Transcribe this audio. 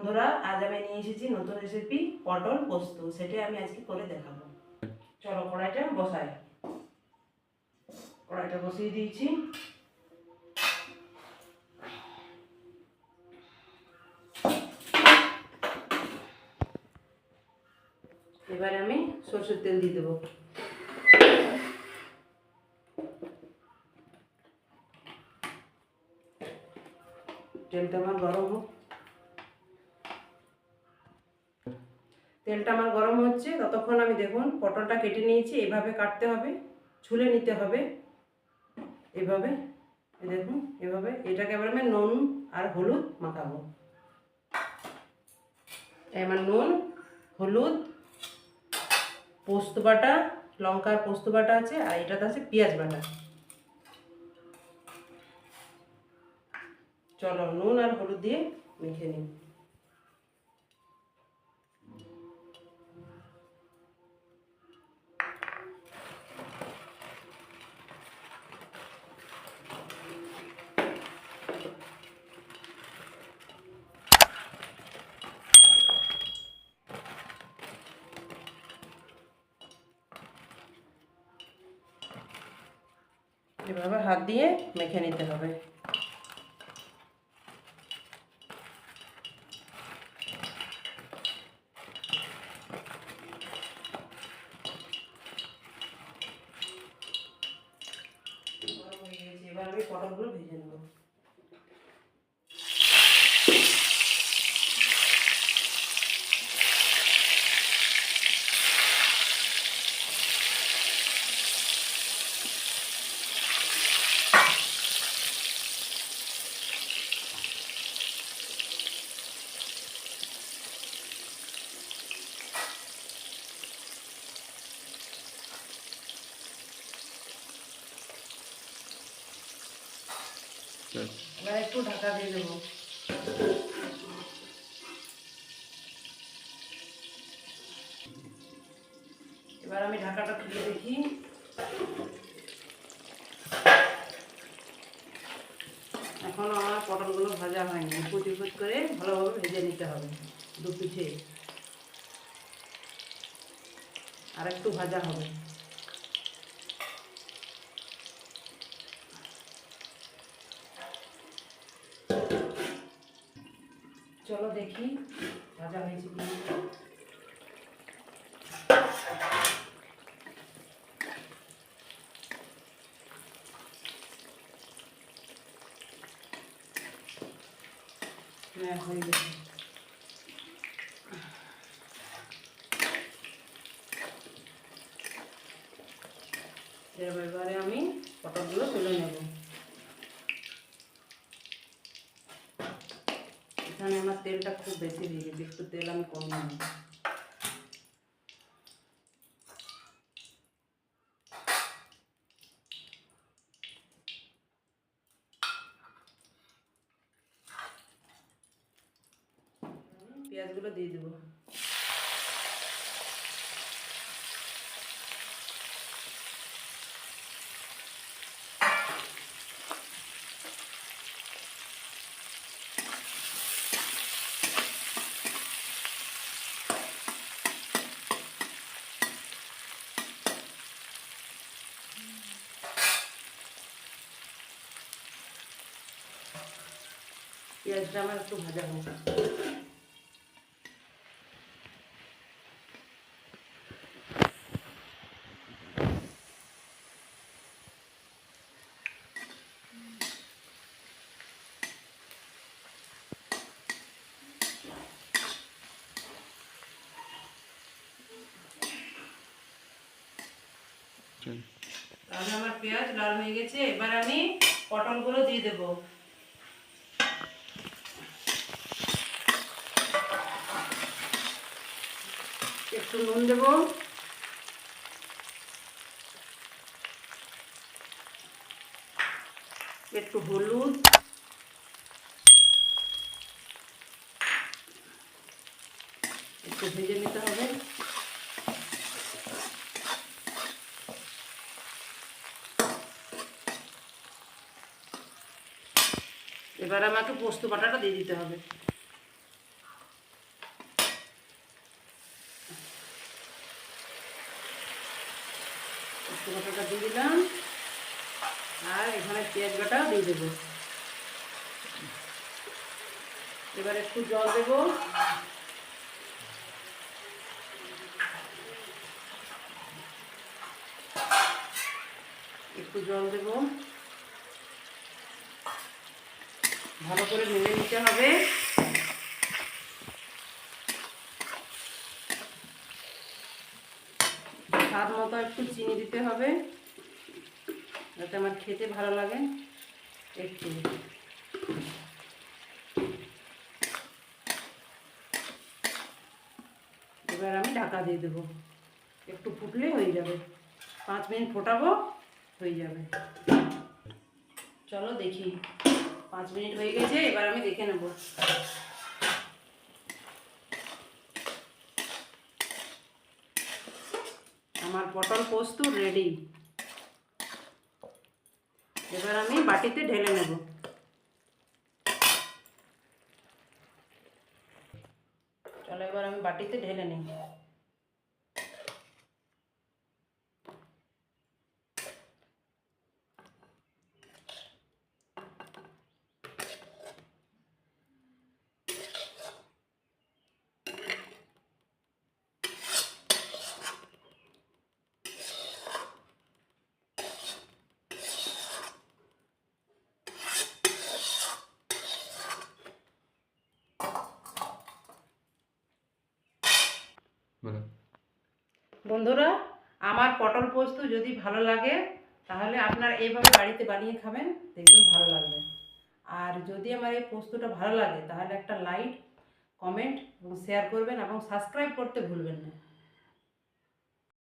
বন্ধুরা, আজ আমি নিয়ে এসেছি নতুন রেসিপি পটল পোস্ত। সেটাই আমি আজকে করে দেখাবো। চলো কড়াইটা বসাই। কড়াইটা বসিয়ে দিয়েছি। এবারে আমি সরষের তেল দিয়ে দেবো। তেলটা আমার গরম হোক। তেলটা আমার গরম হচ্ছে, ততক্ষণ আমি দেখুন পটলটা কেটে নিয়েছি। এভাবে কাটতে হবে, ছুলে নিতে হবে এভাবে। দেখুন এভাবে। এটাকে এবার আমি নুন আর হলুদ মাখাবো। আমার নুন, হলুদ, পোস্ত বাটা, লঙ্কার পোস্ত বাটা আছে, আর এটাতে আছে পেঁয়াজ বাটা। চলো নুন আর হলুদ দিয়ে মেখে নিই। এভাবে হাত দিয়ে মেখে নিতে হবে। এবার আমি পটলগুলো ভেজে নেব। এবার একটু ঢাকা দিয়ে দেবো। এবার আমি ঢাকাটা খুলে দেখি। এখনো আমার পটলগুলো ভাজা হয়নি। কুচি কুচি করে ভালোভাবে ভেজে নিতে হবে দু পিঠে। আর একটু ভাজা হবে। চলো দেখি ভাজা হয়েছে কি। হ্যাঁ, হয়ে গেছে। এবারে আমি পটলগুলো তুলে নেব। এখানে আমার তেলটা খুব বেশি হয়ে গেছে, একটু তেল আমি কম নেব। পেঁয়াজগুলো দিয়ে দেবো। পেঁয়াজটা আমার একটু ভাজা হোক। তাহলে আমার পেঁয়াজ লাল হয়ে গেছে। এবার আমি পটলগুলো দিয়ে দেব। একটু নুন দেব, একটু হলুদ, একটু ভেজে নিতে হবে। এবার আমাকে পোস্ত বাটাটা দিয়ে দিতে হবে। পোস্ত বাটাটা দিয়ে দিলাম, আর এখানে পেঁয়াজ বাটাও দিয়ে দেবো। এবার একটু জল দেবো। একটু জল দেবো, ভালো করে নেড়ে নিতে হবে। স্বাদ মতো একটু চিনি দিতে হবে, যাতে আমার খেতে ভালো লাগে। একটু এবার আমি ঢাকা দিয়ে দেবো, একটু ফুটলে হয়ে যাবে। 5 মিনিট ফোটাবো, হয়ে যাবে। চলো দেখি, 5 মিনিট হয়ে গেছে, এবার আমি দেখে নেব। আমার পটল পোস্ত রেডি। এবার আমি বাটিতে ঢেলে নেব। চলো এবার আমি বাটিতে ঢেলে নিই। বন্ধুরা, আমার পটল পোস্ত যদি ভালো লাগে তাহলে আপনারা এইভাবে বাড়িতে বানিয়ে খাবেন, দেখবেন ভালো লাগবে। আর যদি আমার এই পোস্তটা ভালো লাগে তাহলে একটা লাইক, কমেন্ট এবং শেয়ার করবেন এবং সাবস্ক্রাইব করতে ভুলবেন না।